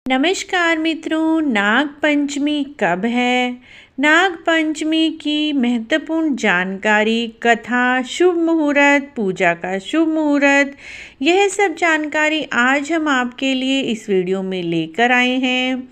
नमस्कार मित्रों, नाग पंचमी कब है? नाग पंचमी की महत्वपूर्ण जानकारी, कथा, शुभ मुहूर्त, पूजा का शुभ मुहूर्त, यह सब जानकारी आज हम आपके लिए इस वीडियो में लेकर आए हैं।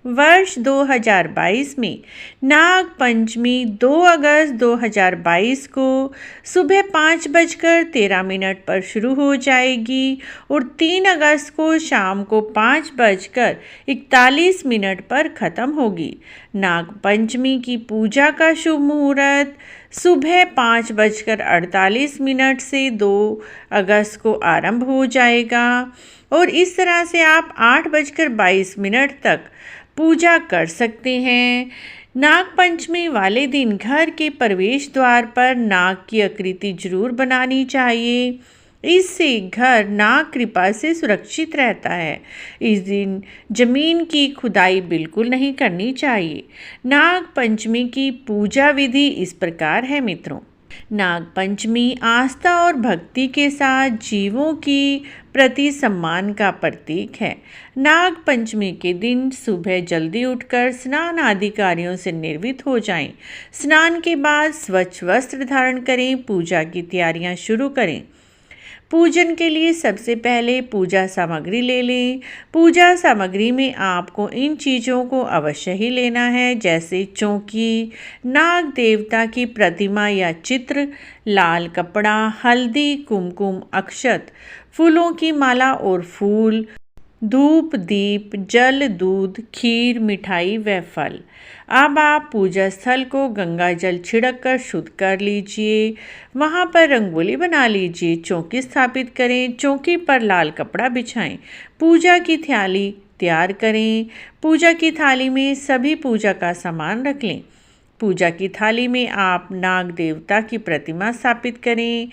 वर्ष 2022 में नाग पंचमी 2 अगस्त 2022 को सुबह 5:13 पर शुरू हो जाएगी और 3 अगस्त को शाम को 5:41 पर ख़त्म होगी। नाग पंचमी की पूजा का शुभ मुहूर्त सुबह 5:48 से 2 अगस्त को आरंभ हो जाएगा और इस तरह से आप 8:22 तक पूजा कर सकते हैं। नाग पंचमी वाले दिन घर के प्रवेश द्वार पर नाग की आकृति जरूर बनानी चाहिए। इससे घर नाग कृपा से सुरक्षित रहता है। इस दिन जमीन की खुदाई बिल्कुल नहीं करनी चाहिए। नाग पंचमी की पूजा विधि इस प्रकार है मित्रों। नाग पंचमी आस्था और भक्ति के साथ जीवों की प्रति सम्मान का प्रतीक है। नाग पंचमी के दिन सुबह जल्दी उठकर स्नान आदि कार्यों से निर्वृत्त हो जाएं। स्नान के बाद स्वच्छ वस्त्र धारण करें, पूजा की तैयारियां शुरू करें। पूजन के लिए सबसे पहले पूजा सामग्री ले लें। पूजा सामग्री में आपको इन चीज़ों को अवश्य ही लेना है, जैसे चौकी, नाग देवता की प्रतिमा या चित्र, लाल कपड़ा, हल्दी, कुमकुम, अक्षत, फूलों की माला और फूल, धूप, दीप, जल, दूध, खीर, मिठाई व फल। अब आप पूजा स्थल को गंगा जल छिड़क कर शुद्ध कर लीजिए। वहाँ पर रंगोली बना लीजिए। चौकी स्थापित करें। चौकी पर लाल कपड़ा बिछाएं। पूजा की थाली तैयार करें। पूजा की थाली में सभी पूजा का सामान रख लें। पूजा की थाली में आप नाग देवता की प्रतिमा स्थापित करें।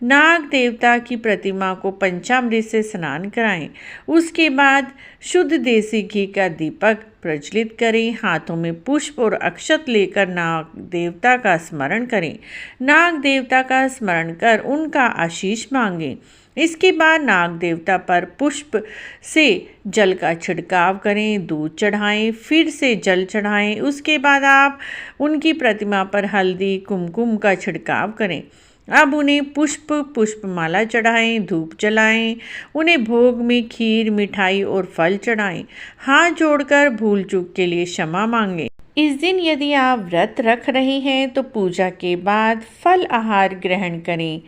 नाग देवता की प्रतिमा को पंचामृत से स्नान कराएं। उसके बाद शुद्ध देसी घी का दीपक प्रज्वलित करें। हाथों में पुष्प और अक्षत लेकर नाग देवता का स्मरण करें। नाग देवता का स्मरण कर उनका आशीष मांगें। इसके बाद नाग देवता पर पुष्प से जल का छिड़काव करें, दूध चढ़ाएं, फिर से जल चढ़ाएं। उसके बाद आप उनकी प्रतिमा पर हल्दी, कुमकुम का छिड़काव करें। अब उन्हें पुष्पमाला चढ़ाएं, धूप जलाएं। उन्हें भोग में खीर, मिठाई और फल चढ़ाएं। हाथ जोड़कर भूल चूक के लिए क्षमा मांगें। इस दिन यदि आप व्रत रख रहे हैं तो पूजा के बाद फल आहार ग्रहण करें।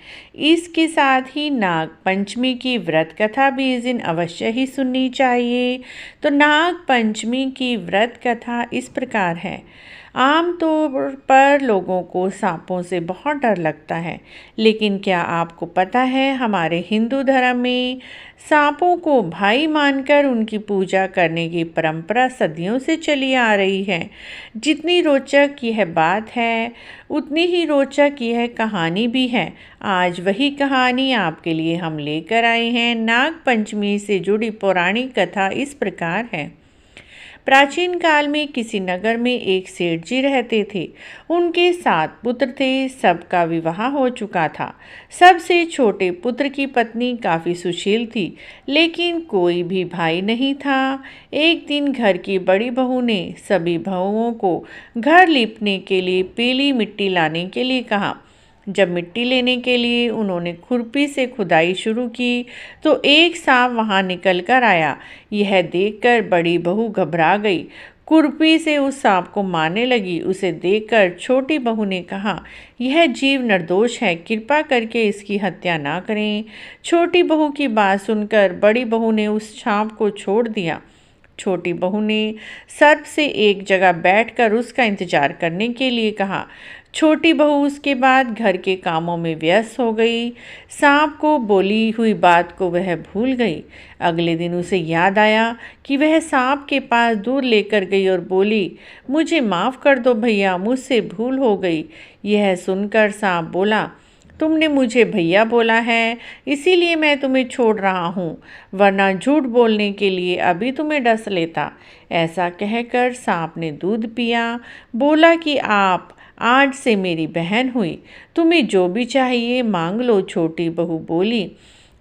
इसके साथ ही नाग पंचमी की व्रत कथा भी इस दिन अवश्य ही सुननी चाहिए। तो नाग पंचमी की व्रत कथा इस प्रकार है। आमतौर पर लोगों को सांपों से बहुत डर लगता है, लेकिन क्या आपको पता है हमारे हिंदू धर्म में सांपों को भाई मानकर उनकी पूजा करने की परंपरा सदियों से चली आ रही है। जितनी रोचक यह बात है, उतनी ही रोचक यह कहानी भी है। आज वही कहानी आपके लिए हम लेकर आए हैं। नाग पंचमी से जुड़ी पौराणिक कथा इस प्रकार है। प्राचीन काल में किसी नगर में एक सेठ जी रहते थे। उनके 7 पुत्र थे। सबका विवाह हो चुका था। सबसे छोटे पुत्र की पत्नी काफ़ी सुशील थी, लेकिन कोई भी भाई नहीं था। एक दिन घर की बड़ी बहू ने सभी बहुओं को घर लीपने के लिए पीली मिट्टी लाने के लिए कहा। जब मिट्टी लेने के लिए उन्होंने खुरपी से खुदाई शुरू की तो एक सांप वहां निकल कर आया। यह देखकर बड़ी बहू घबरा गई। खुरपी से उस सांप को मारने लगी। उसे देखकर छोटी बहू ने कहा, यह जीव निर्दोष है, कृपा करके इसकी हत्या ना करें। छोटी बहू की बात सुनकर बड़ी बहू ने उस सांप को छोड़ दिया। छोटी बहू ने सर्प से एक जगह बैठकर उसका इंतजार करने के लिए कहा। छोटी बहू उसके बाद घर के कामों में व्यस्त हो गई। सांप को बोली हुई बात को वह भूल गई। अगले दिन उसे याद आया कि वह सांप के पास दूध लेकर गई और बोली, मुझे माफ़ कर दो भैया, मुझसे भूल हो गई। यह सुनकर सांप बोला, तुमने मुझे भैया बोला है, इसीलिए मैं तुम्हें छोड़ रहा हूँ, वरना झूठ बोलने के लिए अभी तुम्हें डस लेता। ऐसा कहकर सांप ने दूध पिया। बोला कि आप आज से मेरी बहन हुई, तुम्हें जो भी चाहिए मांग लो। छोटी बहू बोली,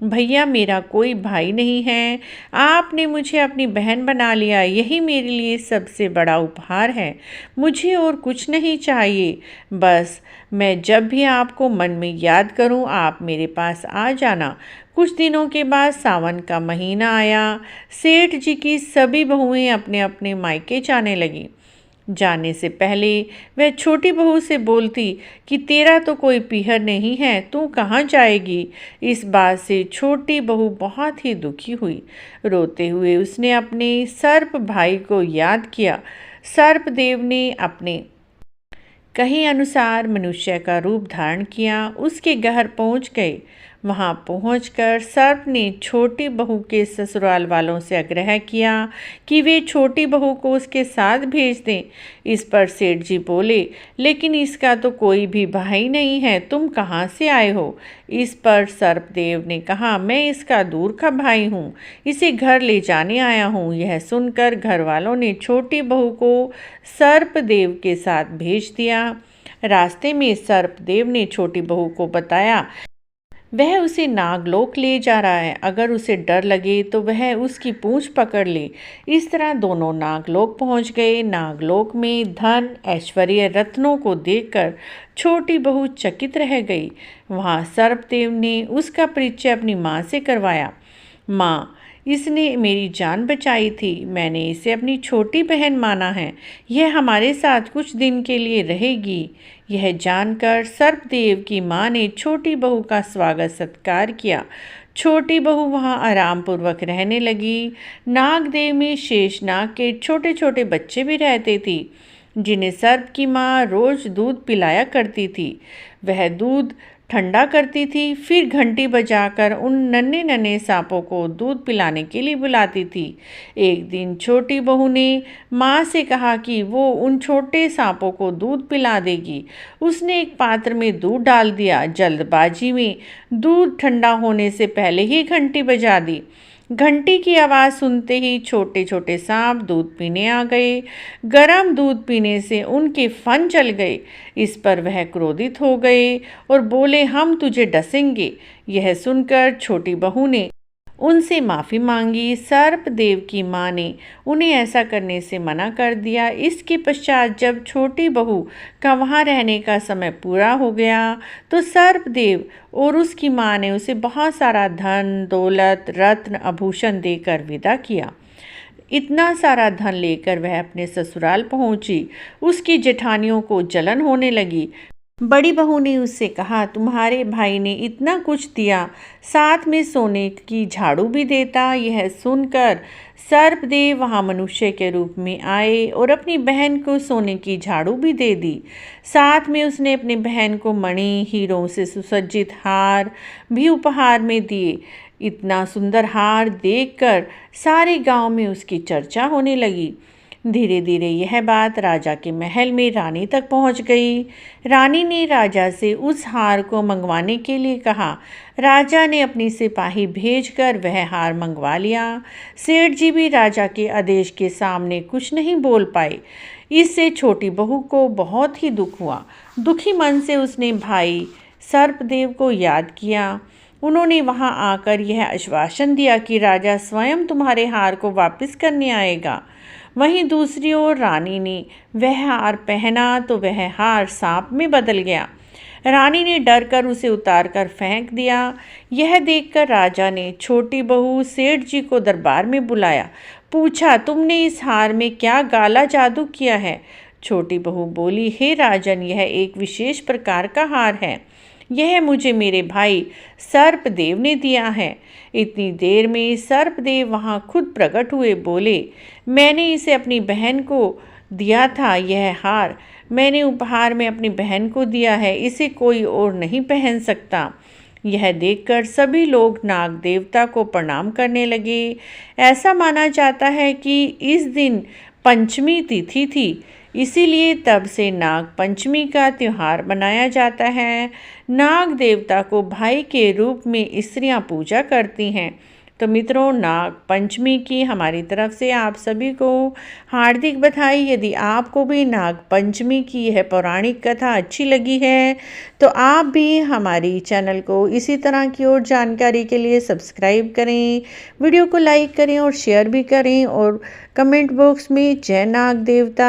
भैया मेरा कोई भाई नहीं है, आपने मुझे अपनी बहन बना लिया, यही मेरे लिए सबसे बड़ा उपहार है। मुझे और कुछ नहीं चाहिए, बस मैं जब भी आपको मन में याद करूं आप मेरे पास आ जाना। कुछ दिनों के बाद सावन का महीना आया। सेठ जी की सभी बहुएं अपने अपने मायके जाने लगीं। जाने से पहले वह छोटी बहू से बोलती कि तेरा तो कोई पीहर नहीं है, तू कहाँ जाएगी। इस बात से छोटी बहू बहुत ही दुखी हुई। रोते हुए उसने अपने सर्प भाई को याद किया। सर्प देव ने अपने कहे अनुसार मनुष्य का रूप धारण किया, उसके घर पहुंच गए। वहां पहुंचकर सर्प ने छोटी बहू के ससुराल वालों से आग्रह किया कि वे छोटी बहू को उसके साथ भेज दें। इस पर सेठ जी बोले, लेकिन इसका तो कोई भी भाई नहीं है, तुम कहाँ से आए हो। इस पर सर्पदेव ने कहा, मैं इसका दूर का भाई हूँ, इसे घर ले जाने आया हूँ। यह सुनकर घर वालों ने छोटी बहू को सर्पदेव के साथ भेज दिया। रास्ते में सर्पदेव ने छोटी बहू को बताया वह उसे नागलोक ले जा रहा है, अगर उसे डर लगे तो वह उसकी पूंछ पकड़ ले। इस तरह दोनों नागलोक पहुंच गए। नागलोक में धन ऐश्वर्य रत्नों को देखकर छोटी बहू चकित रह गई। वहां सर्पदेव ने उसका परिचय अपनी माँ से करवाया। माँ, इसने मेरी जान बचाई थी, मैंने इसे अपनी छोटी बहन माना है, यह हमारे साथ कुछ दिन के लिए रहेगी। यह जानकर सर्पदेव की माँ ने छोटी बहू का स्वागत सत्कार किया। छोटी बहू वहाँ आराम पूर्वक रहने लगी। नागदेव में शेषनाग के छोटे छोटे बच्चे भी रहते थे, जिन्हें सर्प की माँ रोज दूध पिलाया करती थी। वह दूध ठंडा करती थी, फिर घंटी बजाकर उन नन्हे नन्हे सांपों को दूध पिलाने के लिए बुलाती थी। एक दिन छोटी बहू ने माँ से कहा कि वो उन छोटे सांपों को दूध पिला देगी। उसने एक पात्र में दूध डाल दिया। जल्दबाजी में दूध ठंडा होने से पहले ही घंटी बजा दी। घंटी की आवाज़ सुनते ही छोटे छोटे सांप दूध पीने आ गए। गर्म दूध पीने से उनके फन जल गए। इस पर वह क्रोधित हो गए और बोले, हम तुझे डसेंगे। यह सुनकर छोटी बहू ने उनसे माफ़ी मांगी। सर्पदेव की माँ ने उन्हें ऐसा करने से मना कर दिया। इसके पश्चात जब छोटी बहू का वहाँ रहने का समय पूरा हो गया तो सर्पदेव और उसकी माँ ने उसे बहुत सारा धन दौलत रत्न आभूषण देकर विदा किया। इतना सारा धन लेकर वह अपने ससुराल पहुंची। उसकी जेठानियों को जलन होने लगी। बड़ी बहू ने उससे कहा, तुम्हारे भाई ने इतना कुछ दिया, साथ में सोने की झाड़ू भी देता। यह सुनकर सर्पदेव वहाँ मनुष्य के रूप में आए और अपनी बहन को सोने की झाड़ू भी दे दी। साथ में उसने अपनी बहन को मणि हीरों से सुसज्जित हार भी उपहार में दिए। इतना सुंदर हार देखकर सारे गांव में उसकी चर्चा होने लगी। धीरे धीरे यह बात राजा के महल में रानी तक पहुंच गई। रानी ने राजा से उस हार को मंगवाने के लिए कहा। राजा ने अपनी सिपाही भेजकर वह हार मंगवा लिया। सेठ जी भी राजा के आदेश के सामने कुछ नहीं बोल पाए। इससे छोटी बहू को बहुत ही दुख हुआ। दुखी मन से उसने भाई सर्पदेव को याद किया। उन्होंने वहां आकर यह आश्वासन दिया कि राजा स्वयं तुम्हारे हार को वापस करने आएगा। वहीं दूसरी ओर रानी ने वह हार पहना तो वह हार सांप में बदल गया। रानी ने डर कर उसे उतार कर फेंक दिया। यह देखकर राजा ने छोटी बहू सेठ जी को दरबार में बुलाया। पूछा, तुमने इस हार में क्या काला जादू किया है। छोटी बहू बोली, हे राजन, यह एक विशेष प्रकार का हार है। यह मुझे मेरे भाई सर्पदेव ने दिया है। इतनी देर में सर्पदेव वहाँ खुद प्रकट हुए। बोले, मैंने इसे अपनी बहन को दिया था। यह हार मैंने उपहार में अपनी बहन को दिया है, इसे कोई और नहीं पहन सकता। यह देखकर सभी लोग नाग देवता को प्रणाम करने लगे। ऐसा माना जाता है कि इस दिन पंचमी तिथि थी, इसीलिए तब से नाग पंचमी का त्यौहार मनाया जाता है। नाग देवता को भाई के रूप में स्त्रियां पूजा करती हैं। तो मित्रों, नाग पंचमी की हमारी तरफ से आप सभी को हार्दिक बधाई। यदि आपको भी नाग पंचमी की यह पौराणिक कथा अच्छी लगी है तो आप भी हमारी चैनल को इसी तरह की और जानकारी के लिए सब्सक्राइब करें, वीडियो को लाइक करें और शेयर भी करें, और कमेंट बॉक्स में जय नाग देवता